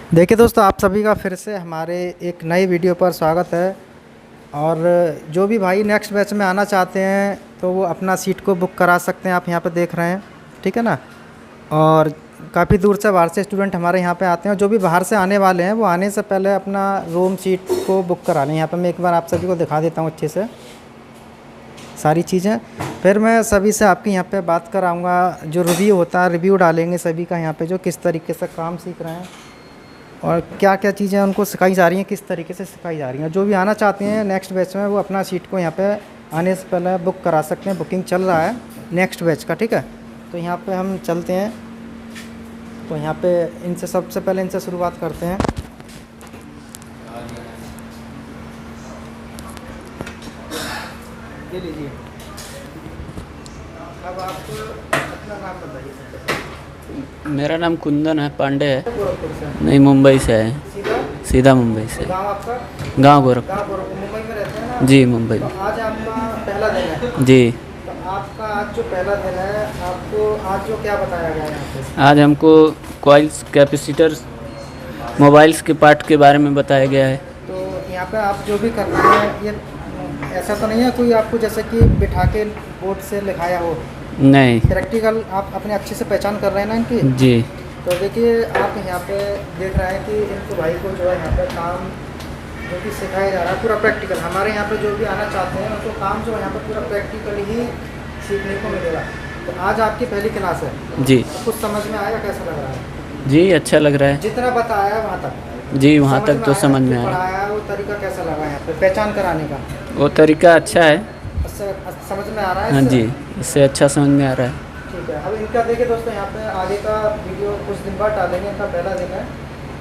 देखिए दोस्तों, आप सभी का फिर से हमारे एक नई वीडियो पर स्वागत है। और जो भी भाई नेक्स्ट बैच में आना चाहते हैं तो वो अपना सीट को बुक करा सकते हैं। आप यहाँ पर देख रहे हैं, ठीक है ना। और काफ़ी दूर से बाहर से स्टूडेंट हमारे यहाँ पे आते हैं, और जो भी बाहर से आने वाले हैं वो आने से पहले अपना रूम सीट को बुक करा लें। यहाँ पर मैं एक बार आप सभी को दिखा देता हूँ अच्छे से सारी चीज़ें। फिर मैं सभी से आपकी यहाँ पे बात कराऊँगा, जो रिव्यू होता है रिव्यू डालेंगे सभी का यहाँ पे, जो किस तरीके से काम सीख रहे हैं और क्या क्या चीज़ें उनको सिखाई जा रही हैं, किस तरीके से सिखाई जा रही हैं। जो भी आना चाहते हैं नेक्स्ट बैच में वो अपना सीट को यहाँ पे आने से पहले बुक करा सकते हैं। बुकिंग चल रहा है नेक्स्ट बैच का, ठीक है। तो यहाँ पे हम चलते हैं, तो यहाँ पे इनसे सबसे पहले इनसे शुरुआत करते हैं। ये लीजिए। अब आप अपना नाम बताइए। मेरा नाम कुंदन है, पांडे है। गोरखपुर से? नहीं, मुंबई से है। सीधा सीधा मुंबई से। गाँव आपका? गांव गोरखपुर। गाँव गोरखपुर, मुंबई में रहते हैं ना? जी, मुंबई। तो आज आपका पहला दिन है? जी। तो आपका आज जो पहला दिन है, आपको आज जो क्या बताया गया है यहाँ पे? आज हमको कॉइल्स, कैपेसिटर्स, मोबाइल्स के पार्ट के बारे में बताया गया है। तो यहाँ पे आप जो भी कर रहे हैं, ये ऐसा तो नहीं है कोई आपको जैसे कि बिठा के बोर्ड से लिखाया हो? नहीं। प्रैक्टिकल आप अपने अच्छे से पहचान कर रहे हैं ना इनकी? जी। तो देखिए, आप यहाँ पे देख रहे हैं कि इनको भाई को जो है यहाँ पे काम जो कि सिखाया जा रहा है पूरा प्रैक्टिकल। हमारे यहाँ पे जो भी आना चाहते हैं उनको काम जो है यहाँ पे पूरा प्रैक्टिकली ही सीखने को मिलेगा। तो आज आपकी पहली क्लास है जी। तो कुछ समझ में आया, कैसा लग रहा है? जी, अच्छा लग रहा है। जितना बताया है वहाँ तक? जी, वहाँ तक तो समझ में आया। पढ़ाया वो तरीका कैसा लगा यहाँ पे पहचान कराने का? वो तरीका अच्छा है। उससे समझ में आ रहा है? हाँ इससे? जी, इससे अच्छा समझ में आ रहा है। ठीक है। अब इनका देखिए दोस्तों, यहाँ पे आगे का वीडियो कुछ दिन बाद डालेंगे। इनका पहला दिन है,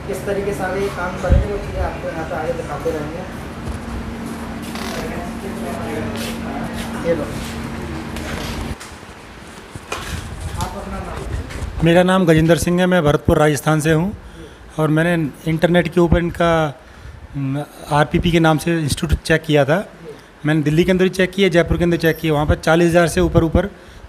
किस तरीके से आगे ये काम करेंगे वो चीज़ें आपको यहाँ पे आगे दिखाते रहेंगे। ये लो, आप अपना नाम? मेरा नाम गजेंद्र सिंह है, मैं भरतपुर राजस्थान से हूँ। और मैंने इंटरनेट के ऊपर इनका आरपीपी के नाम से इंस्टीट्यूट चेक किया था। मैंने दिल्ली के अंदर ही चेक किया, जयपुर के अंदर चेक किया। वहाँ पर 40,000 से ऊपर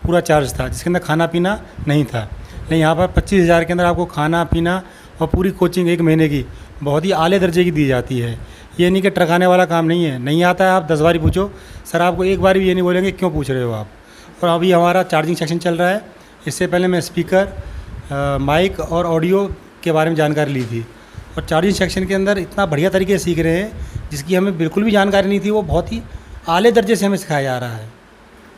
पूरा चार्ज था, जिसके अंदर खाना पीना नहीं था। लेकिन यहाँ पर 25,000 के अंदर आपको खाना पीना और पूरी कोचिंग 1 महीने की बहुत ही आले दर्जे की दी जाती है। ये नहीं कि ट्रकाने वाला काम नहीं है। नहीं आता है आप 10 बार पूछो, सर आपको एक बार भी ये नहीं बोलेंगे क्यों पूछ रहे हो आप। और अभी हमारा चार्जिंग सेक्शन चल रहा है। इससे पहले मैं स्पीकर, माइक और ऑडियो के बारे में जानकारी ली थी। और चार्जिंग सेक्शन के अंदर इतना बढ़िया तरीके से सीख रहे हैं जिसकी हमें बिल्कुल भी जानकारी नहीं थी। वो बहुत ही आले दर्जे से हमें सिखाया जा रहा है।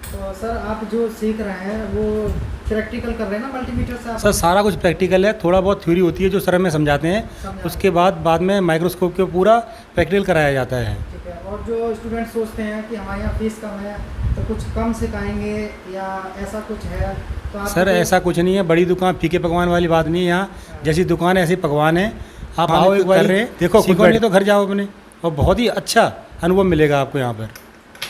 तो सर आप जो सीख रहे हैं वो प्रैक्टिकल कर रहे हैं ना मल्टीमीटर से? सर सारा कुछ प्रैक्टिकल है, थोड़ा बहुत थ्योरी होती है जो सर हमें समझाते हैं। उसके बाद में माइक्रोस्कोप के पूरा प्रैक्टिकल कराया जाता है। ठीक है। और जो स्टूडेंट सोचते हैं कि हमारे यहाँ फीस कम है तो कुछ कम सिखाएंगे या ऐसा कुछ है? तो आप सर ऐसा कुछ नहीं है, बड़ी दुकान फीके पकवान वाली बात नहीं है। यहाँ जैसी दुकान है ऐसे पकवान है। आप आओ एक बार, देखो सीखो, नहीं तो घर जाओ अपने, और बहुत ही अच्छा अनुभव मिलेगा आपको यहाँ पर।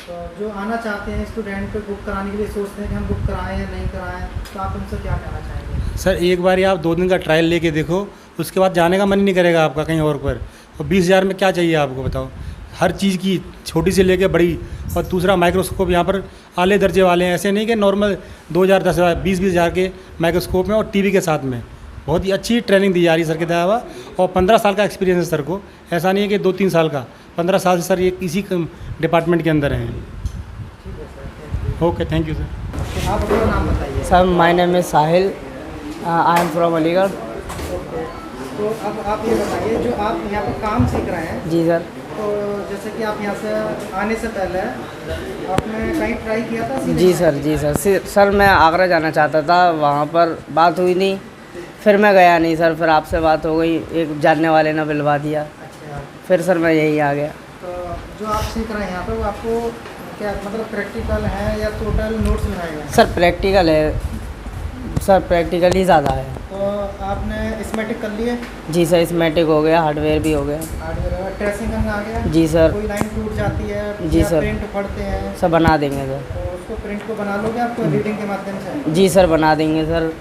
तो जो आना चाहते हैं स्टूडेंट बुक कराने के लिए सोचते हैं कि हम बुक कराएं या नहीं कराएं, तो आप उनसे क्या कहना चाहेंगे? सर एक बार आप 2 दिन का ट्रायल लेके देखो, उसके बाद जाने का मन नहीं करेगा आपका कहीं और पर। और 20,000 में क्या चाहिए आपको बताओ? हर चीज़ की छोटी से लेके बड़ी। और दूसरा माइक्रोस्कोप यहाँ पर आले दर्जे वाले हैं, ऐसे नहीं कि नॉर्मल 2,000, 10,000, 20,000 के माइक्रोस्कोप में और टीवी के साथ में बहुत ही अच्छी ट्रेनिंग दी जा रही है सर के द्वारा। और 15 साल का एक्सपीरियंस है सर को, ऐसा नहीं है कि 2-3 साल का, 15 साल से सर ये इसी डिपार्टमेंट के अंदर हैं। Okay, thank you sir. आप अपना नाम बताइए। Sir my name is Sahil, I am from Aligarh. तो अब आप ये बताइए, जो आप यहाँ पर काम सीख रहे हैं, जी सर। तो जैसे कि आप यहाँ से आने से पहले आपने कहीं ट्राई किया था? जी सर। सर मैं आगरा जाना चाहता था, वहाँ पर बात हुई नहीं, फिर मैं गया नहीं सर। फिर आपसे बात हो गई, एक जानने वाले ने मिलवा दिया। अच्छा। फिर सर मैं यहीं आ गया। तो जो आप सीख रहे हैं यहाँ पर वो आपको क्या मतलब प्रैक्टिकल है या टोटल नोट्स बनाए गए हैं? सर प्रैक्टिकल है सर, प्रैक्टिकल ही ज़्यादा है। तो आपने स्मेटिक कर लिए? जी सर, स्मेटिक हो गया, हार्डवेयर भी हो गया। हार्डवेयर, ट्रेसिंग करना आ गया? जी सर। कोई लाइन टूट जाती है जी या सर। प्रिंट पढ़ते हैं सब बना देंगे सर। तो उसको प्रिंट को बना लोगे आपको रीडिंग के माध्यम से? जी सर, बना देंगे सर।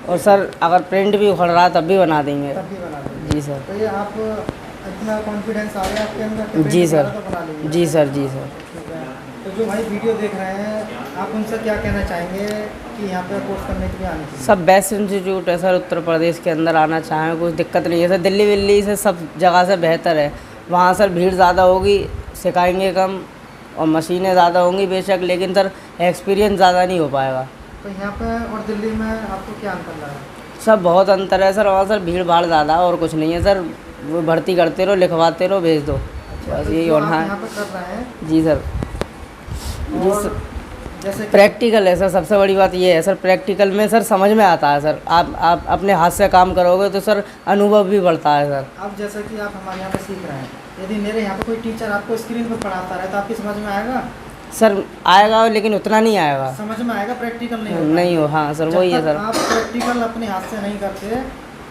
और सर अगर प्रिंट भी उखड़ रहा तब भी बना देंगे। तब भी बना देंगे? जी सर। तो ये आप इतना कॉन्फिडेंस आ गया आपके अंदर कि जी print सर। वगैरह तो बना लेंगे? जी सर। जी सर। ठीक है। तो जो भाई वीडियो देख रहे हैं आप उनसे क्या कहना चाहेंगे कि यहाँ पे कोर्स करने के लिए आने चाहिए? सब बेस्ट इंस्टीट्यूट है सर, उत्तर प्रदेश के अंदर आना चाहें कोई दिक्कत नहीं है सर। दिल्ली विल्ली से सब जगह से बेहतर है। वहाँ सर भीड़ ज़्यादा होगी, सिखाएंगे कम और मशीनें ज़्यादा होंगी बेशक, लेकिन सर एक्सपीरियंस ज़्यादा नहीं हो पाएगा। तो यहाँ पे और दिल्ली में आपको क्या अंतर लगा? सब बहुत अंतर है सर। वहाँ सर भीड़ भाड़ ज़्यादा और कुछ नहीं है सर। वो भर्ती करते रहो, लिखवाते रहो, भेज दो, बस तो यही जो होना आप है। यहाँ पे कर रहे हैं जी सर। जी और सर, जैसे कि प्रैक्टिकल है सर, सबसे बड़ी बात ये है सर, प्रैक्टिकल में सर समझ में आता है सर। आप अपने हाथ से काम करोगे तो सर अनुभव भी बढ़ता है सर। अब जैसा कि आप हमारे यहाँ पे सीख रहे हैं, यदि मेरे यहाँ पे कोई टीचर आपको स्क्रीन पर पढ़ाता रहे तो आपकी समझ में आएगा? सर आएगा लेकिन उतना नहीं आएगा। समझ में आएगा, प्रैक्टिकल नहीं होता। नहीं हो, हाँ सर, जब वही है तक सर। आप प्रैक्टिकल अपने हाथ से नहीं करते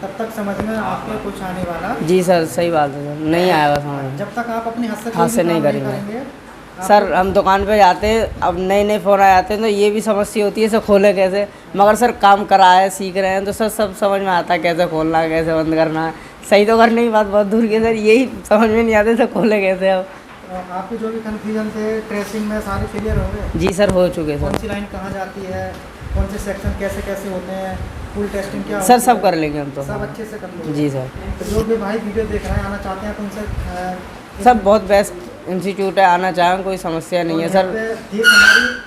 तब तक समझ में आपको कुछ आने वाला जी सर, सही बात है सर, नहीं आएगा समझ। जब तक आप अपने हाथ से हाथ कोई से भी नहीं काम करेंगे। आपको- सर हम दुकान पे जाते हैं, अब नए नए फ़ोन आ जाते हैं तो ये भी समस्या होती है सर, खोले कैसे। मगर सर काम करा है, सीख रहे हैं तो सर सब समझ में आता है कैसे खोलना है, कैसे बंद करना है। सही तो करने की बात बहुत दूर की है सर, यही समझ में नहीं आते सर खोले कैसे। अब आपके जो भी कन्फ्यूजन थे ट्रेसिंग में सारे क्लियर हो गए? जी सर, हो चुके कौन सर। सी लाइन कहाँ जाती है, कौन से सेक्शन कैसे कैसे होते हैं, फुल टेस्टिंग क्या सर होती सब है? कर लेंगे हम तो। सब अच्छे से कर लेंगे। जी सर। तो जो भी भाई वीडियो देख रहे हैं आना चाहते हैं तो उनसे सब बहुत बेस्ट इंस्टीट्यूट है, आना चाहें कोई समस्या नहीं है सर।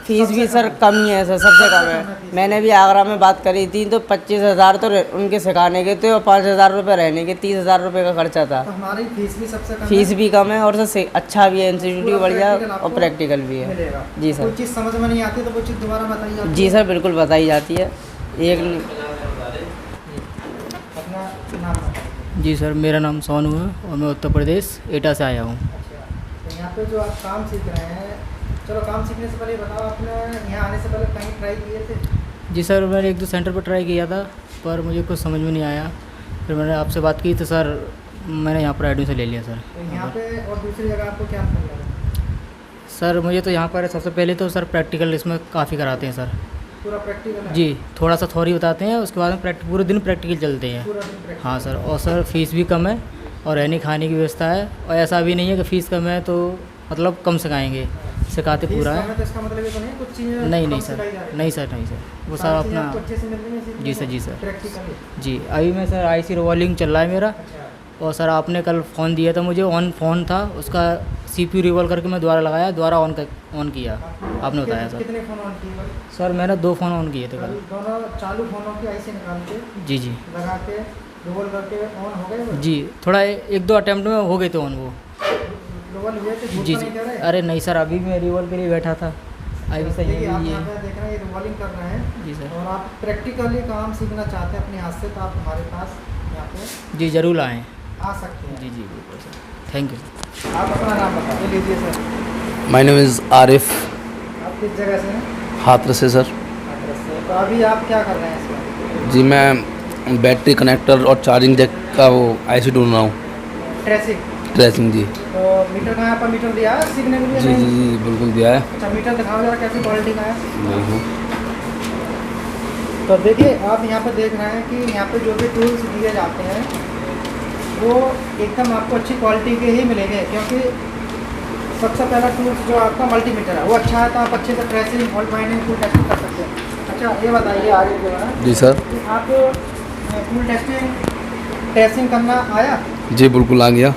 फीस भी सर कम ही है सर, सबसे कम है। मैंने भी आगरा में बात करी थी तो 25,000 तो उनके सिखाने के थे और 5,000 रुपये रहने के, 30,000 रुपये का खर्चा था। तो हमारी फीस भी सबसे कम फीस है, भी कम है और सर अच्छा भी है, इंस्टीट्यूट भी पूरा बढ़िया practical और आपको प्रैक्टिकल भी है। मिलेगा। जी सर। कोई चीज़ समझ में नहीं आती तो वो चीज़ दोबारा बताई जाती जी है। सर, बिल्कुल बताई जाती है। एक अपना नाम बताइए। जी सर, मेरा नाम सोनू है और मैं उत्तर प्रदेश एटा से आया हूँ। तो यहाँ पे जो आप काम सीख रहे हैं, चलो काम सीखने से पहले बताओ, आपने यहाँ आने से पहले कहीं ट्राई किए थे? जी सर, मैंने 1-2 सेंटर पर ट्राई किया था पर मुझे कुछ समझ में नहीं आया। फिर मैंने आपसे बात की तो सर मैंने यहाँ पर एडमिशन ले लिया सर। तो यहाँ पे और दूसरी जगह आपको क्या अंतर लगा? सर मुझे तो यहाँ पर सबसे पहले तो सर प्रैक्टिकल इसमें काफ़ी कराते हैं सर। पूरा प्रैक्टिकल है? जी, थोड़ा सा थ्योरी बताते हैं, उसके बाद में पूरे दिन प्रैक्टिकल चलते हैं। पूरा दिन प्रैक्टिकल। हाँ सर, और सर फीस भी कम है और रहने खाने की व्यवस्था है। और ऐसा भी नहीं है कि फ़ीस कम है तो मतलब कम सिखाएंगे, सिखाते फीस पूरा कम है। है तो इसका मतलब ये तो नहीं कुछ चीज़ें नहीं कम नहीं सर, सिखाई जा रही हैं? नहीं सर, नहीं सर, वो सर सारी चीज़ें अपना। आपको अच्छे से मिल रही हैं सीखने जी सर, को? जी सर। प्रैक्टिकली। जी, अभी मैं सर IC रिवॉल्विंग चल रहा है मेरा। अच्छा। और सर आपने कल फ़ोन दिया था मुझे, ऑन फ़ोन था, उसका CPU रिवॉल्व करके मैं दोबारा लगाया, दोबारा ऑन किया, आपने बताया सर। कितने फ़ोन ऑन किए? सर मैंने 2 फ़ोन ऑन किए थे कल। दोनों चालू फ़ोनों की आईसी निकाल के जी जी लगा के डबल करके ऑन हो गए वो? जी, थोड़ा 1-2 अटैम्प्ट में हो गए थे ऑन वो। डबल हुए थे, झूठ जी तो जी, नहीं कह रहे? अरे नहीं सर, अभी भी मैं रिवॉल्व के लिए बैठा था। अभी सही देखिए, आप है यहाँ ये। पे देख रहे हैं ये रिवॉल्विंग कर रहे हैं जी सर। और आप प्रैक्टिकली काम सीखना चाहते हैं अपने हाथ से तो आप हमारे पास यहाँ पे जी ज़रूर आएँ। आ सकते हैं। जी जी बिल्कुल सर, थैंक यू। आप अपना नाम बता लीजिए sir. My name is Arif, आप किस जगह से हैं? हाथरस से सर। हाथरस से। तो अभी आप क्या कर रहे हैं इसमें? जी, मैं बैटरी कनेक्टर और चार्जिंग जैक का वो IC ढूंढ रहा हूँ, ट्रेसिंग। जी तो मीटर का यहाँ पर मीटर दिया है सीखने के लिए? जी जी नहीं? जी बिल्कुल दिया है। अच्छा, मीटर दिखाओ जरा कैसी क्वालिटी का है। देखो, तो देखिए, आप यहाँ पर देख रहे हैं कि यहाँ पे जो भी टूल्स दिए जाते हैं वो एकदम आपको अच्छी क्वालिटी के ही मिलेंगे, क्योंकि सबसे पहला टूल्स जो आपका मल्टीमीटर है वो अच्छा है तो आप अच्छे से tracing, fault finding, full testing कर सकते हैं। अच्छा, ये बताइए आगे जो है जी सर। कि आप फुल टेस्टिंग करना आया? जी बिल्कुल आ गया।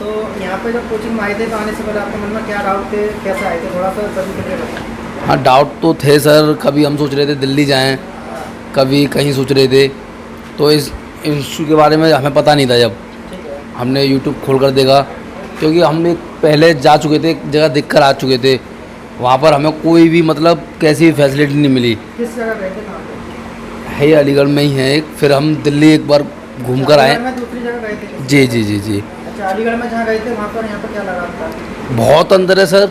तो यहाँ पे जब कोचिंग में आए थे तो आने से पहले आपके मन में क्या डाउट थे, कैसे आए थे, थोड़ा सा सभी के लिए बताएं। हाँ, डाउट तो थे सर। कभी हम सोच रहे थे दिल्ली जाएं, कभी कहीं सोच रहे थे, तो इस इंस्टीट्यूट के बारे में हमें पता नहीं था। जब ठीक है। हमने यूट्यूब खोल कर देखा, क्योंकि हम एक पहले जा चुके थे, एक जगह देख कर आ चुके थे, वहाँ पर हमें कोई भी मतलब कैसी भी फैसिलिटी नहीं मिली। किस जगह गए थे, कहाँ पे? है अलीगढ़ में ही है एक। फिर हम दिल्ली एक बार घूम कर आए। अलीगढ़ में दूसरी जगह गए थे? जी जी जी जी। अच्छा, अलीगढ़ में जहाँ गए थे वहाँ पर यहाँ पर क्या लगा था? बहुत अंतर है सर।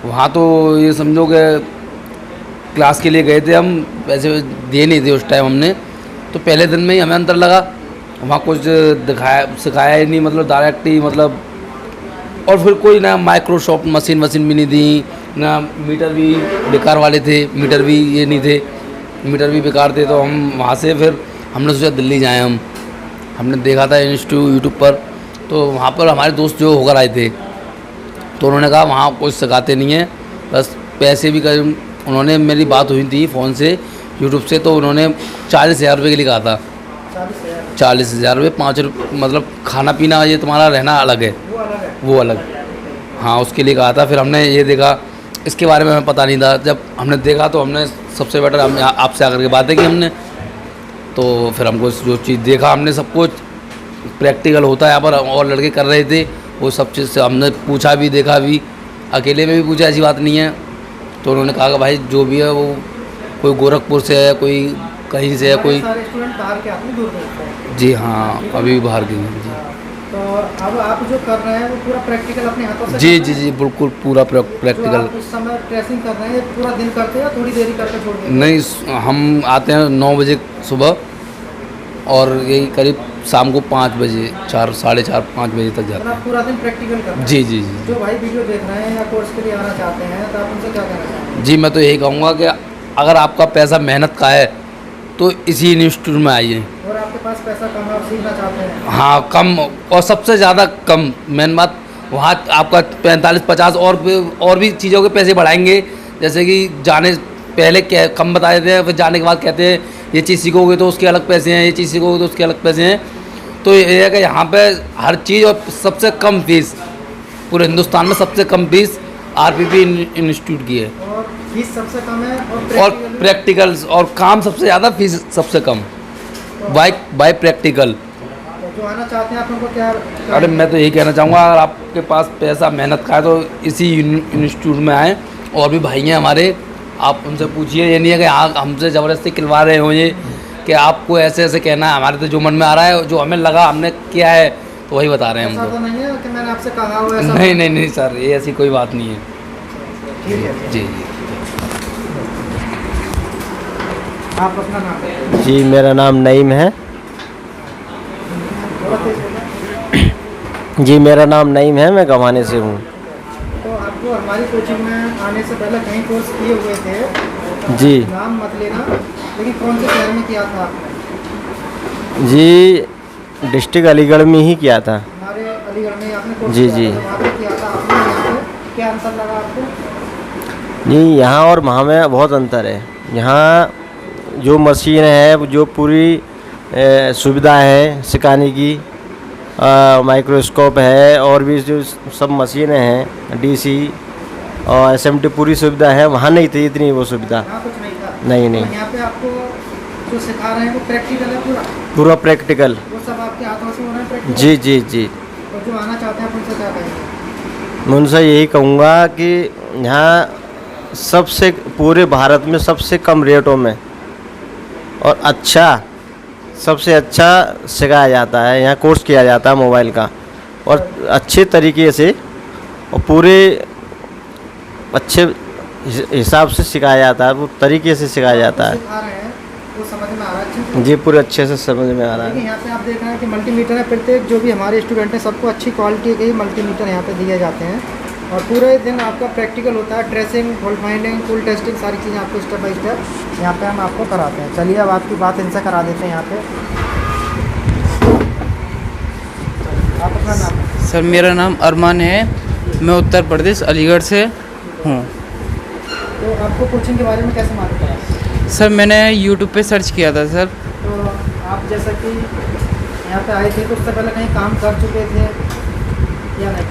वहाँ तो ये समझो कि क्लास के लिए गए थे हम, पैसे दिए नहीं थे उस टाइम हमने, तो पहले दिन में ही हमें अंतर लगा। वहाँ कुछ दिखाया सिखाया ही नहीं, मतलब डायरेक्ट ही मतलब। और फिर कोई ना माइक्रोसॉफ्ट मशीन भी नहीं दी, ना मीटर भी बेकार वाले थे, मीटर भी ये नहीं थे, मीटर भी बेकार थे। तो हम वहाँ से फिर हमने सोचा दिल्ली जाएँ हम। हमने देखा था इंस्टीट्यूट यूट्यूब पर, तो वहाँ पर हमारे दोस्त जो होकर आए थे तो उन्होंने कहा वहाँ कुछ सिखाते नहीं है, बस पैसे भी कर उन्होंने मेरी बात हुई थी फ़ोन से यूट्यूब से, तो उन्होंने 40,000 रुपये के लिए कहा था। 40,000 रुपये, 5 मतलब खाना पीना ये तुम्हारा रहना अलग है, वो अलग। हाँ, उसके लिए कहा था। फिर हमने ये देखा, इसके बारे में हमें पता नहीं था। जब हमने देखा तो हमने सबसे बेटर हमने आपसे आकर के बातें की हमने, तो फिर हमको जो चीज़ देखा हमने सब कुछ प्रैक्टिकल होता है यहाँ पर, और लड़के कर रहे थे वो सब चीज़ से हमने पूछा भी, देखा भी, अकेले में भी पूछा, ऐसी बात नहीं है। तो उन्होंने कहा कि भाई जो भी है वो कोई गोरखपुर से है, कोई कहीं से है, कोई। सारे स्टूडेंट बाहर के आते हैं, दूर दूर से। जी हाँ, अभी भी बाहर के हैं जी। तो अब आप जो कर रहे हैं वो पूरा प्रैक्टिकल अपने हाथों से जी कर जी रहे हैं? जी बिल्कुल पूरा जो प्रैक्टिकल। आप उस समय ट्रेसिंग कर रहे हैं ये पूरा दिन करते हैं या थोड़ी देरी करके छोड़ देते हैं? नहीं, हम आते हैं 9 बजे सुबह और यही करीब शाम को 5 बजे, 4, साढ़े 4, 5 बजे तक जाते मतलब आप पूरा दिन प्रैक्टिकल कर रहे हैं? हैं। जी जी जी जो भाई वीडियो देख रहे हैं या कोर्स के लिए आना चाहते हैं तो आप उनसे क्या कहना चाहेंगे? जी, मैं तो यही कहूँगा कि अगर आपका पैसा मेहनत का है तो इसी इंस्टीट्यूट में आइए। और आपके पास पैसा कम है, आप सीखना चाहते हैं? हाँ, कम और सबसे ज़्यादा कम। मेन बात वहाँ आपका 45-50 और भी चीज़ों के पैसे बढ़ाएंगे। जैसे कि जाने पहले क्या कम बता देते हैं, फिर जाने के बाद कहते हैं ये चीज़ सीखोगे तो उसके अलग पैसे हैं, ये चीज़ सीखोगे तो उसके अलग पैसे हैं। तो ये है कि यहाँ पे हर चीज़ और सबसे कम फीस, पूरे हिंदुस्तान में सबसे कम फीस आरपीपी इंस्टीट्यूट की है। और फीस सबसे कम है और प्रैक्टिकल्स और काम सबसे ज़्यादा, फीस सबसे कम बाय प्रैक्टिकल। तो जो आना चाहते हैं आप उनको क्या? अरे मैं तो यही कहना चाहूँगा, अगर आपके पास पैसा मेहनत का है तो इसी इंस्टीट्यूट में आएँ। और भी भाई हैं हमारे, आप उनसे पूछिए। ये नहीं है कि हाँ हमसे ज़बरदस्ती खिलवा रहे हो, ये कि आपको ऐसे ऐसे कहना है। हमारे तो जो मन में आ रहा है, जो हमें लगा हमने किया है तो वही बता रहे हैं ऐसा हमको। तो नहीं है कि मैंने आपसे कहा हो ऐसा? नहीं नहीं नहीं सर, ये ऐसी कोई बात नहीं है। ठीक है, जी जी। आप अपना नाम बताइए। जी, मेरा नाम नईम है। थोड़ा तेज बोलें। जी, मेरा नाम नईम है, मैं गवाने से हूँ। तो आपको हमारी कोचिंग में आने से पहले कहीं कोर्स किए हुए थे, जी नाम मत लेना, लेकिन कौन से शहर में किया था आपने? जी, डिस्ट्रिक्ट अलीगढ़ में ही किया था। हमारे अलीगढ़ में आपने कोर्स जी, किया जी। था, तो वहाँ पे किया था आपने, यहाँ पे क्या अंतर लगा आपको? जी, यहाँ और वहाँ में बहुत अंतर है। यहाँ जो मशीन है, जो पूरी सुविधा है सिखाने की, माइक्रोस्कोप है और भी जो सब मशीनें हैं, डीसी और एसएमटी पूरी सुविधा है। वहाँ नहीं थी इतनी वो सुविधा। यहाँ कुछ नहीं था? नहीं नहीं, तो यहाँ पे आपको जो सिखा रहे हैं वो प्रैक्टिकल है पूरा? पूरा प्रैक्टिकल। वो सब आपके हाथों से हो रहा है प्रैक्टिकल? जी जी जी। तो जो आना चाहते हैं आप उनसे क्या कहेंगे? मैं उनसे यही कहूँगा कि यहाँ सबसे पूरे भारत में सबसे कम रेटों में और अच्छा, सबसे अच्छा सिखाया जाता है। यहाँ कोर्स किया जाता है मोबाइल का, और अच्छे तरीके से और पूरे अच्छे हिसाब से सिखाया जाता है, वो तरीके से सिखाया जाता है। सिखा रहे हैं वो समझ में आ रहा है अच्छे से? जी, पूरे अच्छे से समझ में आ रहा देखिए है। यहाँ पे आप देख रहे हैं कि मल्टीमीटर है। प्रत्येक जो भी हमारे स्टूडेंट हैं सबको अच्छी क्वालिटी के ही मल्टीमीटर यहाँ पे दिए जाते हैं, और पूरे दिन आपका प्रैक्टिकल होता है। Tracing, fault finding, full testing, सारी चीज़ें आपको स्टेप बाय स्टेप यहाँ पे हम आपको कराते हैं। चलिए अब आपकी बात इनसे करा देते हैं यहाँ पे। आप अपना नाम बताइए। सर मेरा नाम अरमान है, मैं उत्तर प्रदेश अलीगढ़ से हूँ। तो आपको कोचिंग के बारे में कैसे मालूम पड़ा? सर मैंने यूट्यूब पे सर्च किया था सर। तो आप जैसा कि यहाँ पे आए थे तो उससे पहले कहीं काम कर चुके थे या नहीं?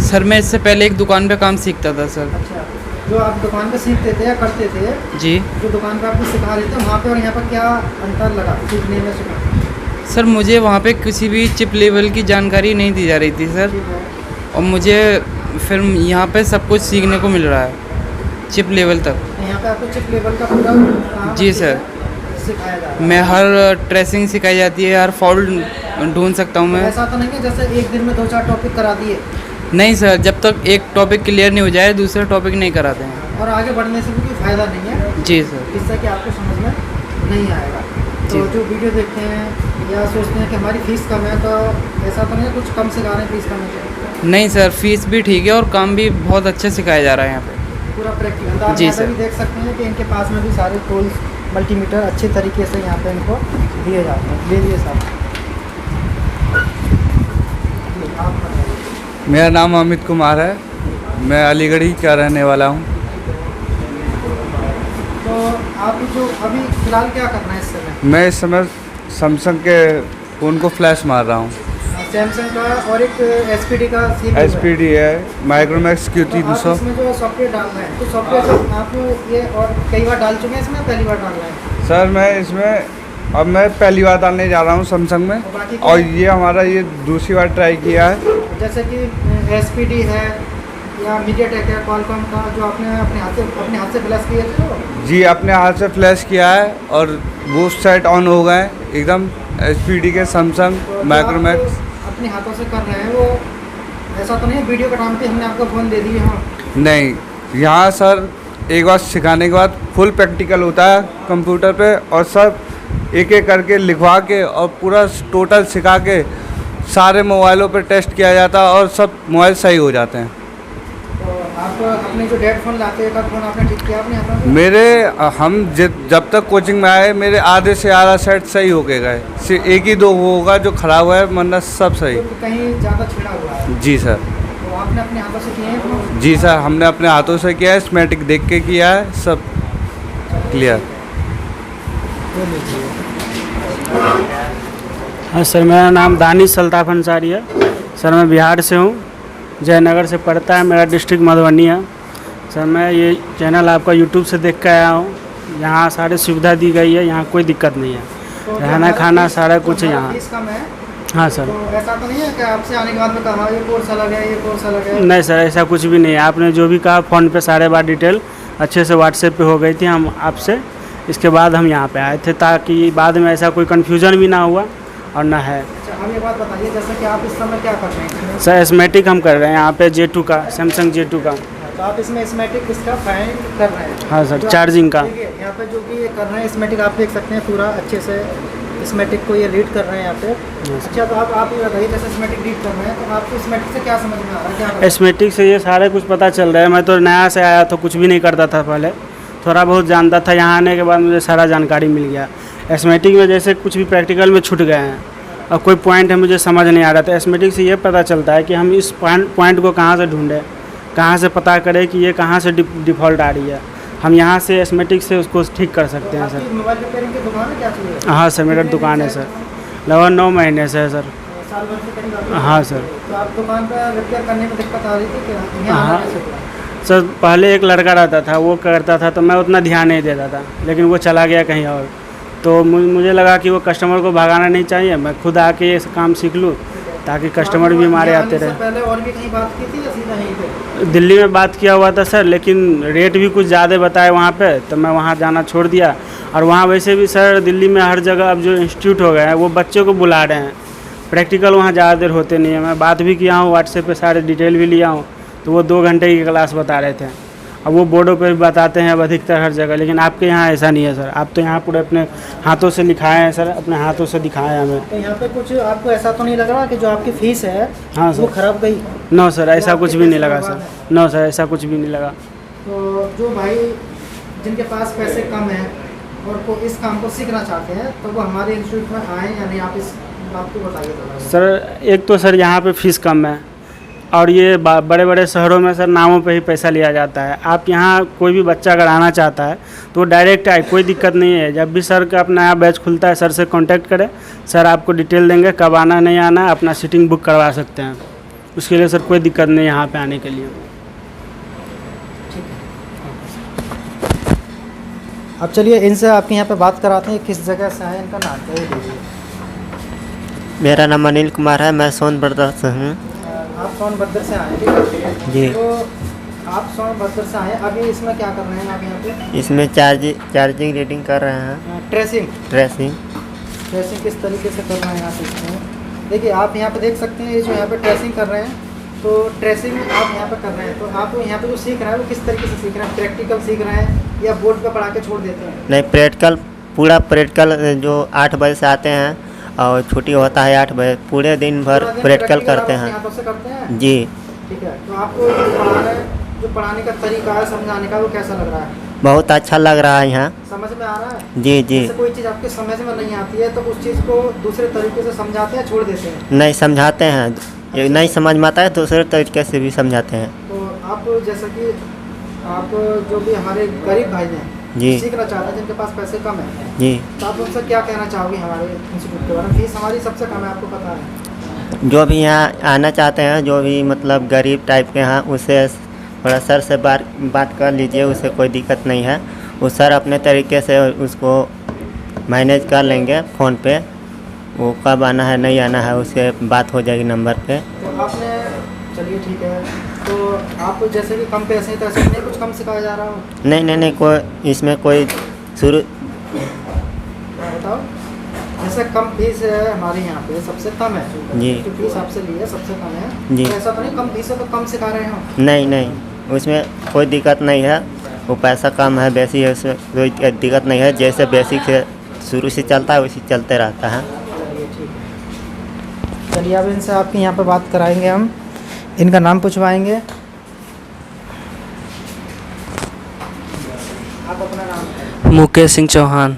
सर मैं इससे पहले एक दुकान पे काम सीखता था सर। अच्छा, जो आप दुकान पे सीखते थे या करते थे, जी जो दुकान पे आपको सिखा रहे थे वहाँ पे और यहाँ पर क्या अंतर लगा सीखने में? सिखा सर मुझे वहाँ पे किसी भी चिप लेवल की जानकारी नहीं दी जा रही थी सर, ठीक है। और मुझे फिर यहाँ पे सब कुछ सीखने को मिल रहा है चिप लेवल तक। यहाँ पे आपको चिप लेवल का पूरा काम जी अच्छे सर। से सिखाया जा रहा है। मैं हर ट्रेसिंग सिखाई जाती है, हर फॉल्ट ढूंढ सकता हूँ मैं। ऐसा तो नहीं है जैसे एक दिन में 2-4 टॉपिक करा दिए नहीं सर, जब तक एक टॉपिक क्लियर नहीं हो जाए दूसरा टॉपिक नहीं कराते हैं। और आगे बढ़ने से भी कोई फ़ायदा नहीं है, जी सर। जिससे कि आपको समझ में नहीं आएगा। तो जी। जो वीडियो देखते हैं या सोचते हैं कि हमारी फ़ीस कम है, तो ऐसा तो नहीं है कुछ कम सिखा रहे हैं, फ़ीस कम है? नहीं सर, फीस भी ठीक है और काम भी बहुत अच्छा सिखाया जा रहा है यहाँ पे। पूरा प्रैक्टिकल। तो आप जी यहाँ पे सर। भी देख सकते हैं कि इनके पास में भी सारे टूल्स, मल्टीमीटर अच्छे तरीके से यहाँ पे इनको दिए जाते हैं। ले लिए साहब। आप बताइए। मेरा नाम अमित कुमार है, मैं अलीगढ़ ही का रहने वाला हूँ। आप जो अभी फिलहाल क्या करना है इस समय? मैं इस समय सैमसंग के फ़ोन को फ्लैश मार रहा हूँ। सैमसंग का और एक एसपीडी का CPU SPD है, माइक्रोमैक्स QT तो आप 200। इसमें जो सॉफ्टवेयर डालना है, तो सॉफ्टवेयर जो आप ये और कई बार डाल चुके हैं इसमें, पहली बार डाल रहे हैं? सर मैं इसमें अब मैं पहली बार डालने जा रहा हूँ सैमसंग में, और बाकी और ये हमारा ये दूसरी बार ट्राई किया है। जैसे कि एसपीडी है या मीडियाटेक है, कॉलकॉम का, जो आपने अपने हाथ से फ्लैश किए थे वो? जी अपने हाथ से फ्लैश किया है और वो सेट ऑन हो गए एकदम। SPD के सैमसंग तो जो माइक्रोमैक्स आप अपने हाथों से कर रहे हैं वो ऐसा तो नहीं है वीडियो के टाइम पे हमने आपको फ़ोन दे दिए? हाँ नहीं, यहाँ सर एक बार सिखाने के बाद फुल प्रैक्टिकल होता है कंप्यूटर पे, और सब एक एक करके लिखवा के और पूरा टोटल सिखा के सारे मोबाइलों पे टेस्ट किया जाता है और सब मोबाइल सही हो जाते हैं। तो आप अपने जो डेड फ़ोन लाते हैं, फ़ोन आपने ठीक किया अपने हाथों में? मेरे जब तक कोचिंग में आए मेरे आधे से आधा सेट सही होके गए, सिर्फ एक ही दो होगा जो ख़राब हुआ है, वरना सब सही। तो कहीं ज़्यादा छिड़ा हुआ है? जी सर। तो आपने अपने हाथों से किए हैं फ़ोन? जी सर, हमने अपने हाथों से किया है, स्कीमेटिक देख के किया है, सब क्लियर। हाँ सर, मेरा नाम दानिश अल्ताफ़ अंसारी है। सर मैं बिहार से हूँ, जयनगर से पड़ता है, मेरा डिस्ट्रिक्ट मधुबनी है। सर मैं ये चैनल आपका यूट्यूब से देख के आया हूँ। यहाँ सारी सुविधा दी गई है, यहाँ कोई दिक्कत नहीं है, तो रहना खाना सारा कुछ है यहाँ। फीस कम है? हाँ सर। तो ऐसा तो नहीं है कि आपसे आने के बाद में कहा ये कोर्स अलग है, ये कोर्स अलग है? नहीं सर, ऐसा कुछ भी नहीं है। आपने जो भी कहा फ़ोन पे सारे बात डिटेल अच्छे से व्हाट्सएप पे हो गई थी हम आपसे, इसके बाद हम यहाँ पे आए थे, ताकि बाद में ऐसा कोई कन्फ्यूज़न भी ना हुआ और ना है। अच्छा, अब ये बात बताइए, जैसे कि आप इस समय क्या कर रहे हैं? सर एस्मेटिक हम कर रहे हैं यहाँ पे J2 का, सैमसंग J2 का। तो आप इसमें एस्मेटिक इसका फाइन कर रहे हैं? हाँ सर, जो आप- चार्जिंग का। देखिए यहाँ पे जो कि ये कर रहे हैं एस्मेटिक, आप देख सकते हैं पूरा अच्छे से एस्मेटिक को ये रीड कर रहे हैं यहाँ पे। अच्छा, तो आप ये बताइए, जैसे एस्मेटिक रीड कर रहे हैं तो आपको एस्मेटिक से क्या समझ में आ रहा है, क्या कर रहे हैं? एस्मेटिक से ये सारे कुछ पता चल रहा है। मैं तो नया से आया तो कुछ भी नहीं करता था पहले, थोड़ा बहुत जानता था। यहाँ आने के बाद मुझे सारा जानकारी मिल गया। एस्मेटिक में जैसे कुछ भी प्रैक्टिकल में छूट गए हैं और कोई पॉइंट है मुझे समझ नहीं आ रहा था, एस्मेटिक से ये पता चलता है कि हम इस पॉइंट को कहाँ से ढूंढें, कहाँ से पता करें कि ये कहाँ से डिफ़ॉल्ट आ रही है। हम यहाँ से एस्मेटिक से उसको ठीक कर सकते हैं सर। आपकी मोबाइल रिपेयरिंग की दुकान है, क्या चीज़ है? हाँ सर, मेरा दुकान है सर, लगभग 9 महीने से है सर। साल भर से करीब आपकी- हाँ सर। तो आप दुकान पर रिपेयर करने में दिक्कत आ रही थी कि यहाँ हाँ। आना कैसे हुआ? सर पहले एक लड़का रहता था, वो करता था तो मैं उतना ध्यान नहीं देता था, लेकिन वो चला गया कहीं और, तो मुझे लगा कि वो कस्टमर को भगाना नहीं चाहिए, मैं खुद आके ये काम सीख लूँ ताकि कस्टमर भी हमारे यहाँ आते आने से रहे। पहले और भी कहीं बात की थी या सीधा यहीं पे? दिल्ली में बात किया हुआ था सर, लेकिन रेट भी कुछ ज़्यादा बताए वहाँ पे, तो मैं वहाँ जाना छोड़ दिया। और वहाँ वैसे भी सर दिल्ली में हर जगह अब जो इंस्टीट्यूट हो गए हैं वो बच्चों को बुला रहे हैं, प्रैक्टिकल वहाँ ज़्यादा देर होते नहीं है। मैं बात भी किया हूँ, व्हाट्सएप पे सारे डिटेल भी लिया हूँ, तो वो 2 घंटे की क्लास बता रहे थे। अब वो बोर्डों पे भी बताते हैं अब अधिकतर हर जगह, लेकिन आपके यहाँ ऐसा नहीं है सर। आप तो यहाँ पूरे अपने हाथों से लिखाए हैं सर, अपने हाथों से दिखाए हैं हमें। तो यहाँ पे कुछ आपको ऐसा तो नहीं लग रहा कि जो आपकी फीस है हाँ वो सर। खराब गई? नो सर, ऐसा आपके कुछ भी नहीं पैसे लगा बर्बाद सर। नो सर, ऐसा कुछ भी नहीं लगा। तो जो भाई जिनके पास पैसे कम हैं और वो इस काम को सीखना चाहते हैं तो वो हमारे इंस्टीट्यूट में आएँ या नहीं, आपको बताइए थोड़ा। सर एक तो सर यहाँ पे फीस कम है, और ये बड़े बड़े शहरों में सर नामों पे ही पैसा लिया जाता है। आप यहाँ कोई भी बच्चा अगर आना चाहता है तो वो डायरेक्ट आए, कोई दिक्कत नहीं है। जब भी सर का अपना नया बैच खुलता है सर से कांटेक्ट करें, सर आपको डिटेल देंगे कब आना नहीं आना, अपना सीटिंग बुक करवा सकते हैं। उसके लिए सर कोई दिक्कत नहीं यहाँ पे आने के लिए। अब चलिए इनसे आपके यहाँ पे बात कराते हैं, किस जगह से आए, इनका नाम क्या है? मेरा नाम अनिल कुमार है, मैं सोनभद्र से हूँ। आप सोनभद्र से आए, ठीक है? जी। तो आप सोनभद्र से आए, अभी इसमें क्या कर रहे हैं आप यहाँ पे? इसमें चार्जिंग रीडिंग कर रहे हैं। ट्रेसिंग ट्रेसिंग किस तरीके से कर रहे हैं आप इसमें? देखिए आप यहाँ पे देख सकते हैं, ये जो यहाँ पे ट्रेसिंग कर रहे हैं, तो ट्रेसिंग आप यहाँ पे कर रहे हैं, तो आप यहाँ पे जो सीख रहे हैं वो किस तरीके से सीख रहे हैं? प्रैक्टिकल सीख रहे हैं या बोर्ड पे पढ़ा के छोड़ देते हैं? नहीं, पूरा प्रैक्टिकल जो 8 बजे से आते हैं और छुट्टी होता है 8 बजे, पूरे दिन भर पूरा दिन प्रैक्टिकल practical करते आप अपने हैं। हाथों से करते हैं? जी। ठीक है, तो आपको जो पढ़ाने का तरीका है, समझाने का, वो कैसा लग रहा है? बहुत अच्छा लग रहा है यहाँ। समझ में आ रहा है? जी जी। जैसे कोई चीज़ आपके समझ में नहीं आती है तो उस चीज़ को दूसरे तरीके से समझाते हैं, छोड़ देते हैं? नहीं, समझाते हैं। ये नहीं समझ में आता है दूसरे तरीके से भी समझाते हैं। तो आप जैसा कि आप जो भी हमारे गरीब भाई हैं जी सीखना चाहते हैं, जिनके पास पैसे कम है जी। तो आप उनसे क्या कहना चाहोगे हमारे इंस्टीट्यूट के बारे में? फीस हमारी सबसे कम है, आपको पता है। जो भी यहाँ आना चाहते हैं, जो भी मतलब गरीब टाइप के हैं, उससे थोड़ा सर से बात कर लीजिए, उससे कोई दिक्कत नहीं है। वो सर अपने तरीके से उसको मैनेज कर लेंगे फ़ोन पे। वो कब आना है नहीं आना है उससे बात हो जाएगी नंबर पे। तो आपने, चलिए ठीक है, तो आप जैसे कि कम पैसे हैं तो ऐसे नहीं कुछ कम सिखाया जा रहा हो? नहीं, कोई इसमें कोई शुरू बताओ। जैसे कम फीस है हमारे यहाँ पे, सबसे कम है जी। जो फीस आपसे ली है सबसे कम है जी। तो ऐसा तो नहीं कम फीस है तो कम सिखा रहे हो? नहीं, उसमें कोई दिक्कत नहीं है। वो पैसा कम है बेसी है, उसमें कोई दिक्कत नहीं है। जैसे बेसिक से शुरू से चलता है वैसे चलते रहता है। चलिए ठीक है, चलिए अब इनसे आपके यहाँ पे बात कराएंगे हम, इनका नाम पूछवाएंगे। आप अपना नाम? मुकेश सिंह चौहान,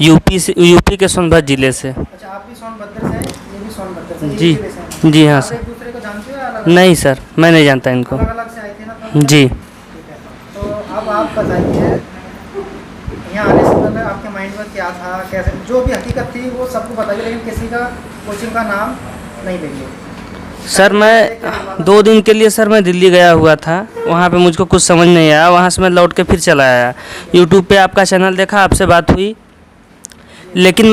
यूपी के सोनभद्र जिले से। अच्छा, आप भी सोनभद्र से हैं, ये भी सोनभद्र से? जी एक जिले से हैं? जी हाँ आप सर। एक दूसरे को जानते हो या अलग? नहीं सर, मैं नहीं जानता इनको। अलग अलग से आए थे ना तो? जी। ठीक है, तो अब आप बताइए यहाँ आने से पहले आपके माइंड में क्या था, कैसे, जो भी हकीकत थी वो सबको बताइए, लेकिन किसी का कोचिंग का नाम नहीं लेंगे। सर मैं 2 दिन के लिए सर मैं दिल्ली गया हुआ था, वहाँ पे मुझको कुछ समझ नहीं आया, वहाँ से मैं लौट के फिर चला आया। यूट्यूब पे आपका चैनल देखा, आपसे बात हुई, लेकिन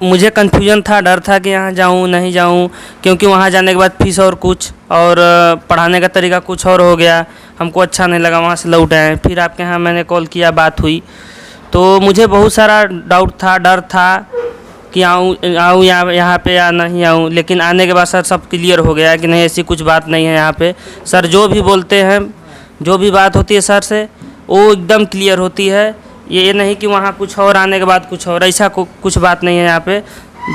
मुझे कन्फ्यूजन था, डर था कि यहाँ जाऊँ नहीं जाऊँ, क्योंकि वहाँ जाने के बाद फीस और कुछ और पढ़ाने का तरीका कुछ और हो गया, हमको अच्छा नहीं लगा, वहाँ से लौट आए। फिर आपके यहाँ मैंने कॉल किया, बात हुई, तो मुझे बहुत सारा डाउट था, डर था कि आऊँ यहाँ पे या नहीं आऊँ, लेकिन आने के बाद सर सब क्लियर हो गया कि नहीं ऐसी कुछ बात नहीं है यहाँ पे। सर जो भी बोलते हैं, जो भी बात होती है सर से, वो एकदम क्लियर होती है। ये नहीं कि वहाँ कुछ और आने के बाद कुछ और, ऐसा कुछ बात नहीं है यहाँ पे।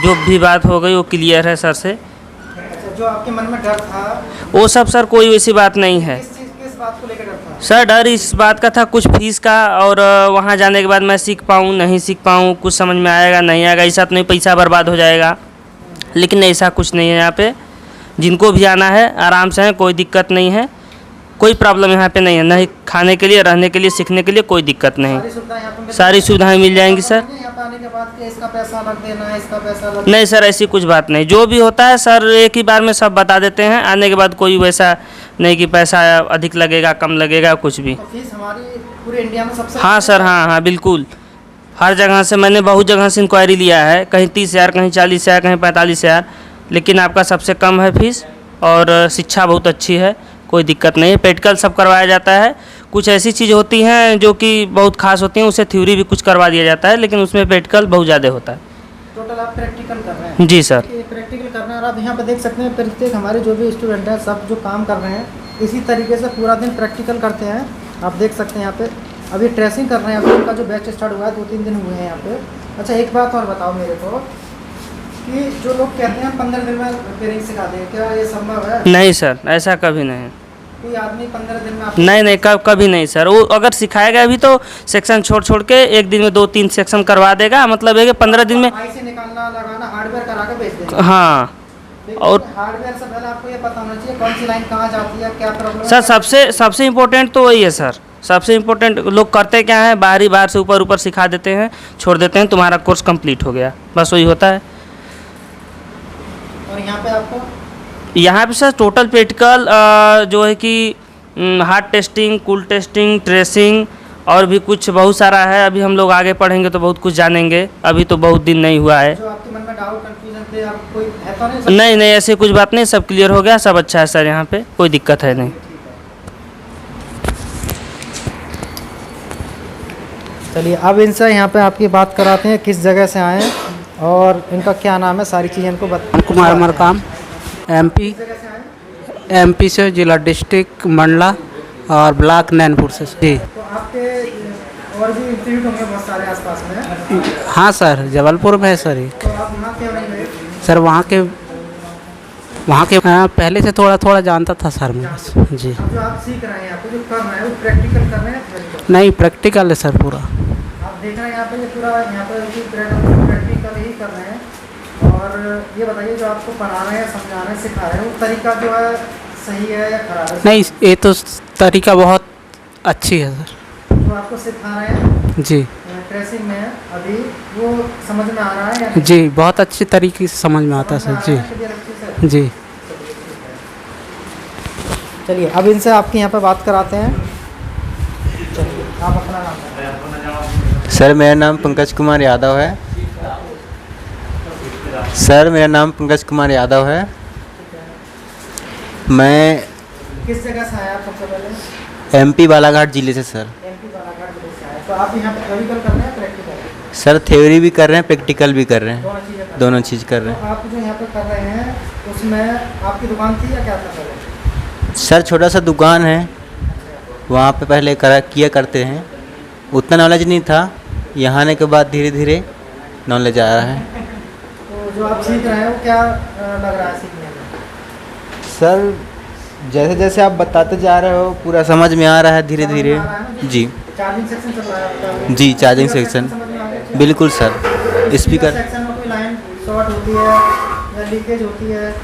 जो भी बात हो गई वो क्लियर है सर से। अच्छा, जो आपके मन में डर था वो सब सर कोई वैसी बात नहीं है। किस बात को लेकर डर था? सर डर इस बात का था कुछ फीस का, और वहाँ जाने के बाद मैं सीख पाऊँ नहीं सीख पाऊँ, कुछ समझ में आएगा नहीं आएगा, ऐसा तो नहीं पैसा बर्बाद हो जाएगा। लेकिन ऐसा कुछ नहीं है यहाँ पे, जिनको भी आना है आराम से है, कोई दिक्कत नहीं है, कोई प्रॉब्लम यहाँ पे नहीं है, नहीं खाने के लिए, रहने के लिए, सीखने के लिए कोई दिक्कत नहीं। सारी सुविधाएं मिल जाएंगी सर। यहाँ पे आने के बाद कि इसका पैसा अलग देना है, इसका पैसा अलग? नहीं सर, ऐसी कुछ बात नहीं, जो भी होता है सर एक ही बार में सब बता देते हैं। आने के बाद कोई वैसा नहीं कि पैसा अधिक लगेगा कम लगेगा कुछ भी। तो फीस हमारी पूरे इंडिया में सबसे? हाँ सर, हाँ बिल्कुल, हर जगह से मैंने बहुत जगह से इंक्वायरी लिया है, कहीं 30,000, कहीं 40,000, कहीं 45,000, लेकिन आपका सबसे कम है फीस, और शिक्षा बहुत अच्छी है, कोई दिक्कत नहीं है। प्रैक्टिकल सब करवाया जाता है, कुछ ऐसी चीज़ होती हैं जो कि बहुत खास होती हैं, उसे थ्योरी भी कुछ करवा दिया जाता है, लेकिन उसमें प्रैक्टिकल बहुत ज़्यादा होता है। टोटल आप प्रैक्टिकल कर रहे हैं? जी सर। प्रैक्टिकल कर रहे हैं, और आप यहाँ पे देख सकते हैं प्रत्येक हमारे जो भी स्टूडेंट हैं सब जो काम कर रहे हैं इसी तरीके से पूरा दिन प्रैक्टिकल करते हैं। आप देख सकते हैं यहाँ पे अभी ट्रेसिंग कर रहे हैं, अभी उनका जो बैच स्टार्ट हुआ है 2-3 दिन हुए हैं यहाँ पे। अच्छा, एक बात और बताओ मेरे को कि जो लोग कहते हैं 15 दिन में रिपेयरिंग सिखाते हैं, क्या ये संभव है? नहीं सर, ऐसा कभी नहीं। कोई आदमी 15 दिन में नहीं, कभी नहीं सर। वो अगर सिखाएगा भी तो सेक्शन छोड़ के एक दिन में 2-3 सेक्शन करवा देगा, मतलब है कि 15 दिन में से निकालना लगाना हार्डवेयर करा के भेज देगा। हाँ, और हार्डवेयर से पहले आपको ये पता होना चाहिए कौन सी लाइन कहाँ जाती है, क्या प्रॉब्लम सर सबसे इम्पोर्टेंट तो वही है सर। सबसे इम्पोर्टेंट लोग करते क्या है, बाहर से ऊपर सिखा देते हैं, छोड़ देते हैं, तुम्हारा कोर्स कंप्लीट हो गया, बस वही होता है। और यहाँ पे आपको यहाँ पे सर टोटल प्रैक्टिकल जो है कि hard testing, cool testing, tracing और भी कुछ बहुत सारा है। अभी हम लोग आगे पढ़ेंगे तो बहुत कुछ जानेंगे, अभी तो बहुत दिन नहीं हुआ है। जो आपके मन में डाउट कंफ्यूजन थे, आप कोई है तो नहीं? नहीं, ऐसे कुछ बात नहीं, सब क्लियर हो गया, सब अच्छा है सर, यहाँ पे कोई दिक्कत है नहीं। चलिए अब इनसे यहाँ पे आपकी बात कराते हैं, किस जगह से आए और इनका क्या नाम है, सारी चीज़ें इनको बता। कुमार मरकाम, एमपी से, जिला डिस्ट्रिक्ट मंडला और ब्लॉक नैनपुर से। जी। तो आपके और भी इंस्टीट्यूट होंगे बहुत सारे आसपास में? हाँ सर, जबलपुर में है सर एक। तो आप वहाँ क्यों नहीं गए? सर वहाँ के पहले से थोड़ा जानता था सर मैं बस। जी। अब जो आप सीख रहे हैं, आपको जो कर रहे हैं वो प्रैक्टिकल कर रहे हैं? नहीं, प्रैक्टिकल है सर पूरा। आप देख रहे हैं यहाँ पे ये पूरा यहाँ पे प्रैक्टिकल ही कर रहे हैं। और ये बताइए जो आपको पढ़ा रहे हैं, समझा रहे हैं, सिखा रहे हैं, वो तरीका जो है सही है या खराब है? नहीं, ये तो तरीका बहुत अच्छी है सर। जो आपको सिखा रहे हैं जी ट्रेसिंग में है अभी, वो समझ में आ रहा है या नहीं? जी बहुत अच्छी तरीके से समझ में आता है सर। जी जी चलिए अब इनसे आपके यहाँ पे बात कराते हैं। चलिए आप अपना नाम बताइए। सर मेरा नाम पंकज कुमार यादव है। सर मेरा नाम पंकज कुमार यादव है। मैं किस जगह से आए आप सबसे पहले? एमपी बालाघाट ज़िले से सर। एमपी बालाघाट जिले से आए। तो आप यहाँ पे थ्योरिकल कर रहे हैं प्रैक्टिकल? सर थ्योरी भी कर रहे हैं, प्रैक्टिकल भी कर रहे हैं, दोनों चीज़ें दोनों चीज़ कर रहे तो हैं। आप जो यहाँ पे कर रहे हैं उसमें आपकी दुकान थी या क्या था पहले? सर छोटा सा दुकान है, वहाँ पे पहले किया करते हैं, उतना नॉलेज नहीं था, यहाँ आने के बाद धीरे धीरे नॉलेज आ रहा है। तो जो आप सीख रहे हैं वो क्या लग रहा है सीखने में? सर जैसे जैसे आप बताते जा रहे हो पूरा समझ में आ रहा है धीरे धीरे। जी चार्जिंग सेक्शन चल रहा है आपका? जी चार्जिंग सेक्शन समझ में आ गया? बिल्कुल सर। स्पीकर सेक्शन में कोई लाइन शॉर्ट होती है या लीकेज होती है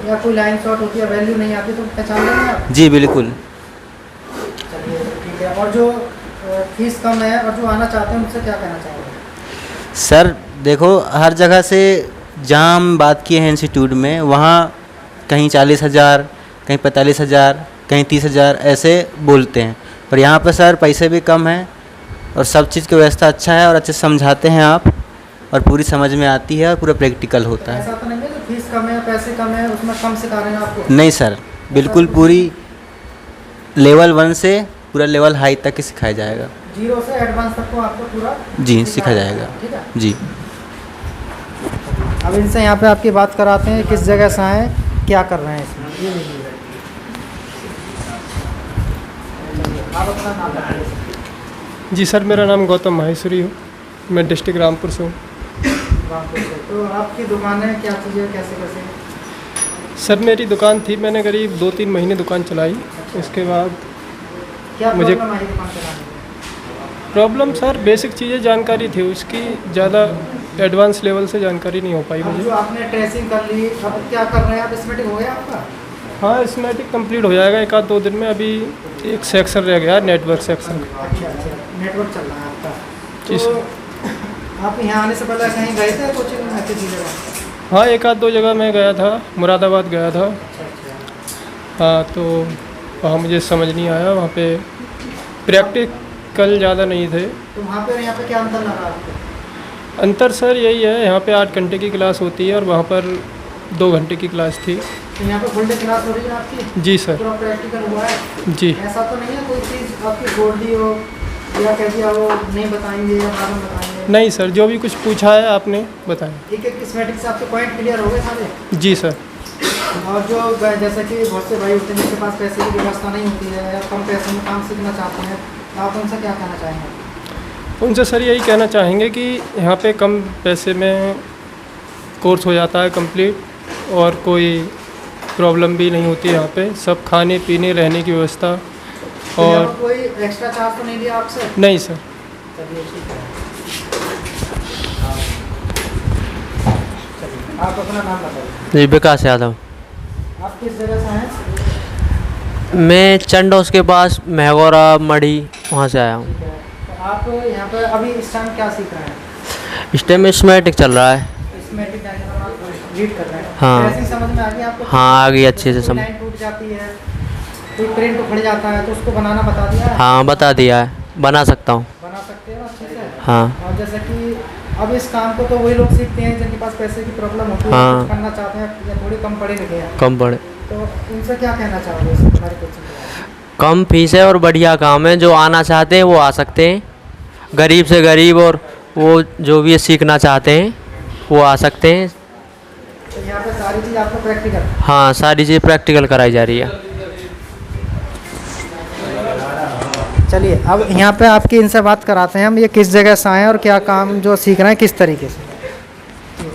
या कोई लाइन शॉर्ट होती है, वैल्यू नहीं आती तो पहचान लेंगे आप? जी बिल्कुल। चलिए ठीक है। और जो फीस कम है और जो आना चाहते हैं उनसे क्या कहना चाहोगे? सर देखो हर जगह से जहाँ हम बात किए हैं इंस्टीट्यूट में, वहाँ कहीं 40,000, कहीं 45,000, कहीं 30,000 ऐसे बोलते हैं, पर यहाँ पर सर पैसे भी कम हैं और सब चीज़ की व्यवस्था अच्छा है और अच्छे से समझाते हैं आप और पूरी समझ में आती है और पूरा प्रैक्टिकल होता है। ऐसा तो नहीं है जो फीस कम है पैसे कम है उसमें कम सिखा रहे हैं आपको? नहीं सर, बिल्कुल पूरी लेवल 1 से पूरा लेवल हाई तक ही सिखाया जाएगा। 0 से एडवांस तक को आपको पूरा जी सिखाया जाएगा। ठीक है। जी अब इनसे यहाँ पे आपकी बात कराते हैं, किस जगह से आए, क्या कर रहे हैं इसमें, ये लीजिए। आप अपना नाम बताइए। जी सर मेरा नाम गौतम माहेश्वरी हूँ, मैं डिस्ट्रिक्ट रामपुर से हूँ। रामपुर से। तो आपकी दुकान है, क्या चीज़ें कैसे कैसे? सर मेरी दुकान थी, मैंने करीब 2-3 महीने दुकान चलाई, इसके बाद क्या मुझे प्रॉब्लम आई दुकान चलाने में? प्रॉब्लम सर बेसिक चीज़ें जानकारी थी उसकी, ज़्यादा एडवांस लेवल से जानकारी नहीं हो पाई अब मुझे। जो आपने ट्रेसिंग कर ली, अब क्या कर रहे हैं आप? स्मेटिक हो गया आपका? हाँ स्मेटिक कंप्लीट हो जाएगा 1-2 दिन में। अभी एक सेक्शन रह गया नेटवर्क सेक्शन। अच्छा नेटवर्क चल रहा है आपका। जी तो आप यहाँ आने से पहले कहीं गए थे कोचिंग में किसी जगह? हाँ 1-2 जगह मैं गया था, मुरादाबाद गया था। हाँ तो वहाँ मुझे समझ नहीं आया, वहाँ पे प्रैक्टिकल ज़्यादा नहीं थे। तो वहाँ पे और यहाँ पे क्या अंतर लगा आपको? अंतर सर यही है, यहाँ पे 8 घंटे की क्लास होती है और वहाँ पर 2 घंटे की क्लास थी। तो यहाँ पे फुल डे क्लास हो रही है आपकी? जी सर। पूरा प्रैक्टिकल हुआ है? जी। ऐसा तो नहीं है कोई चीज़ आपकी छोड़ दी हो या कह दिया हो नहीं बताएंगे या बाद में बताएंगे? नहीं सर, जो भी कुछ पूछा है आपने बताया। एक एक किस्मेटिक से आपके पॉइंट क्लियर हो गए सारे? जी सर। और जो जैसा कि बहुत से भाई होते हैं जिनके पास पैसे की व्यवस्था नहीं होती है या कम पैसे में काम सीखना चाहते हैं, तो आप उनसे क्या कहना चाहेंगे? उनसे सर यही कहना चाहेंगे कि यहाँ पे कम पैसे में कोर्स हो जाता है कंप्लीट और कोई प्रॉब्लम भी नहीं होती है यहाँ पे, सब खाने पीने रहने की व्यवस्था। तो यहाँ और पर कोई एक्स्ट्रा चार्ज तो नहीं लिया आपसे? नहीं सर। चलिए ठीक है। चलिए आप अपना नाम बताइए। जी विकास यादव। आप किस जगह से हैं? मैं चंडोस के पास महगौरा मढ़ी वहाँ से आया हूँ। तो आप यहाँ पर अभी इस टाइम क्या सीख रहे हैं? इस टाइम में स्मेटिक चल रहा है। स्मेटिक रीड कर रहे हैं? हाँ। ड्रेसिंग समझ में आ गई आपको? हाँ आ गई अच्छे से कोई समझ। लाइन टूट जाती है, कोई प्रिंट उखड़ जाता है तो उसको बनाना बता दिया है? हाँ बता दिया है, बना सकता हूँ। बना सकते हो अच्छे से? हाँ। और जैसे कि अब इस काम को तो वही लोग सीखते हैं जिनके पास पैसे की प्रॉब्लम होती है, हाँ। कुछ करना चाहते हैं या थोड़े कम पढ़े लिखे हैं, कम पड़े। तो उनसे क्या कहना चाहोगे इस हमारे कोचिंग के बारे में? कम फीस है और बढ़िया काम है, जो आना चाहते हैं वो आ सकते हैं, गरीब से गरीब और वो जो भी सीखना चाहते हैं वो आ सकते हैं। तो यहाँ पे सारी चीज़ आपको प्रैक्टिकल? हाँ सारी चीज़ प्रैक्टिकल कराई जा रही है। चलिए अब यहाँ पे आपकी इनसे बात कराते हैं हम, ये किस जगह से आए हैं और क्या काम जो सीख रहे हैं किस तरीके से?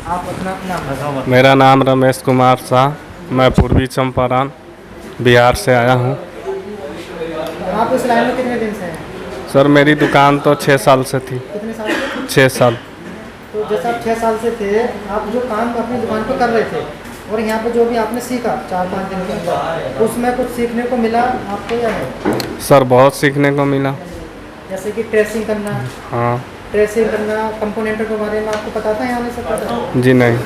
आप अपना नाम बताओ। मेरा नाम रमेश कुमार शाह, मैं पूर्वी चंपारण बिहार से आया हूँ। आप इस लाइन में कितने दिन से हैं? सर मेरी दुकान तो 6 साल से थी। कितने साल से? 6 साल। तो जैसे आप 6 साल से थे, आप जो काम अपनी दुकान पर कर रहे थे और यहाँ पे जो भी आपने सीखा 4-5 दिन के अंदर, उसमें कुछ सीखने को मिला आपको या नहीं? सर बहुत सीखने को मिला। जैसे कि ट्रेसिंग करना, हाँ ट्रेसिंग करना, कंपोनेंटों के बारे में आपको पता था या नहीं सब पता था? जी नहीं।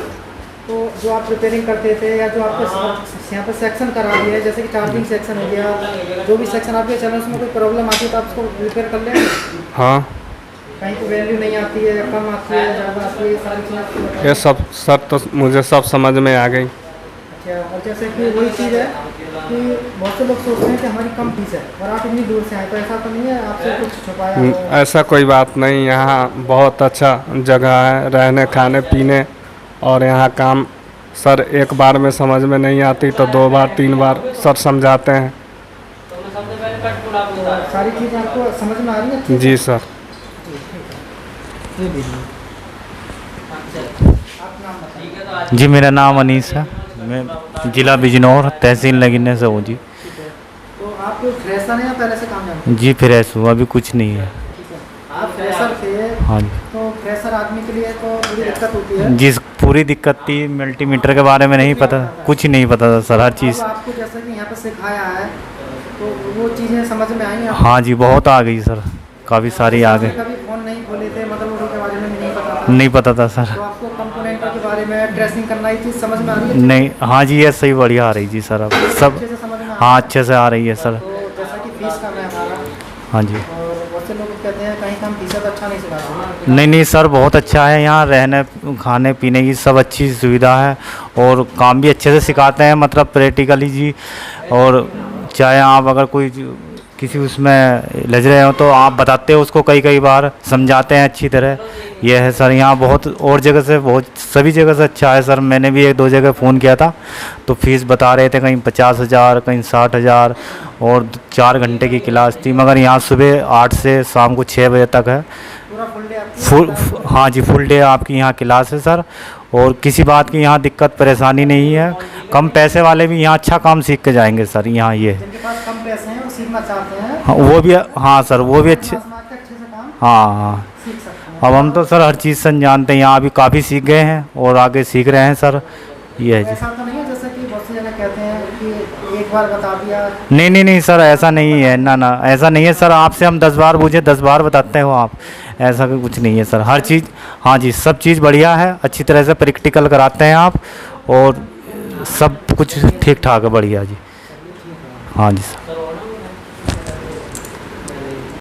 तो जो आप रिपेयरिंग करते थे या जो आपको यहाँ पर सेक्शन करा दिया है, जैसे कि चार्जिंग सेक्शन हो गया, जो भी सेक्शन आपके चैनल उसमें कोई प्रॉब्लम आती है तो आप उसको रिपेयर कर लें? हाँ कहीं को वैल्यू नहीं आती है या कम आती है, ज़्यादा आती है, सारी चीज़ें? ये सब सर तो मुझे सब समझ में आ गई। अच्छा, और जैसे कि वही चीज़ है कि बहुत से लोग सोचते हैं कि हमारी कम फीस है और आप इतनी दूर से आए, तो ऐसा तो नहीं है आपसे कुछ छुपाया हो? ऐसा कोई बात नहीं, यहाँ बहुत अच्छा जगह है रहने खाने पीने, और यहाँ काम सर एक बार में समझ में नहीं आती तो 2 बार 3 बार सर समझाते हैं। सारी चीज़ें आपको समझ में आ रही है? जी सर। जी मेरा नाम अनीस है, मैं ज़िला बिजनौर तहसील नगीने से हूँ जी। तो आप फ्रेशर हैं या पहले से काम जानते हैं? जी फ्रेश हूँ, अभी कुछ नहीं है। आप फ्रेशर थे? हाँ जी। तो फ्रेशर आदमी के लिए तो बड़ी दिक्कत होती है? जिस पूरी दिक्कत थी, मल्टीमीटर के बारे में नहीं पता, कुछ नहीं पता था सर, हर चीज़। आपको जैसे कि यहाँ पे सिखाया है तो वो चीज़ें समझ में आई? हाँ जी बहुत आ गई सर, काफ़ी सारी आ गई। कभी फ़ोन नहीं खोले थे, मदरबोर्ड के बारे में नहीं पता था? नहीं पता था सर। तो आपको कंपोनेंटों के बारे में ट्रेसिंग करना, ये चीज़ समझ में आ रही है? नहीं, हाँ जी ये सही बढ़िया आ रही जी सर, अब सब हाँ अच्छे से आ रही है सर। तो जैसा कि फीस कम है हमारा, हाँ जी। और बहुत से लोग कहते हैं कहीं कम फीस है तो अच्छा नहीं सिखाते। नहीं नहीं सर बहुत अच्छा है, यहाँ रहने खाने पीने की सब अच्छी सुविधा है और काम भी अच्छे से सिखाते हैं, मतलब प्रैक्टिकली जी। और चाहे आप अगर कोई किसी उसमें लज रहे हो तो आप बताते हो उसको, कई बार समझाते हैं अच्छी तरह। यह है सर, यहाँ बहुत और जगह से, बहुत सभी जगह से अच्छा है सर। मैंने भी 1-2 जगह फ़ोन किया था तो फीस बता रहे थे कहीं 50,000 कहीं 60,000, और 4 घंटे की क्लास थी, मगर यहाँ सुबह 8 से शाम को 6 बजे तक है। हाँ जी फुल डे आपकी यहाँ क्लास है सर, और किसी बात की यहाँ दिक्कत परेशानी नहीं है। कम पैसे वाले भी यहाँ अच्छा काम सीख के जाएंगे सर। यहाँ ये जिनके पास कम पैसे हैं वो सीखना चाहते हैं, हाँ वो भी, हाँ सर वो भी अच्छे, हाँ अब हम तो सर हर चीज़ से जानते हैं, यहाँ अभी काफ़ी सीख गए हैं और आगे सीख रहे हैं सर। ये है जी। ऐसा तो नहीं है जैसे कि बहुत सी जगह कहते हैं कि एक बार बता दिया? नहीं सर ऐसा नहीं है, ना ऐसा नहीं है सर। आपसे हम 10 बार पूछे 10 बार बताते हो आप, ऐसा कुछ नहीं है सर। हर चीज़ हाँ जी सब चीज़ बढ़िया है, अच्छी तरह से प्रैक्टिकल कराते हैं आप, और सब कुछ ठीक ठाक है, बढ़िया जी। हाँ जी सर।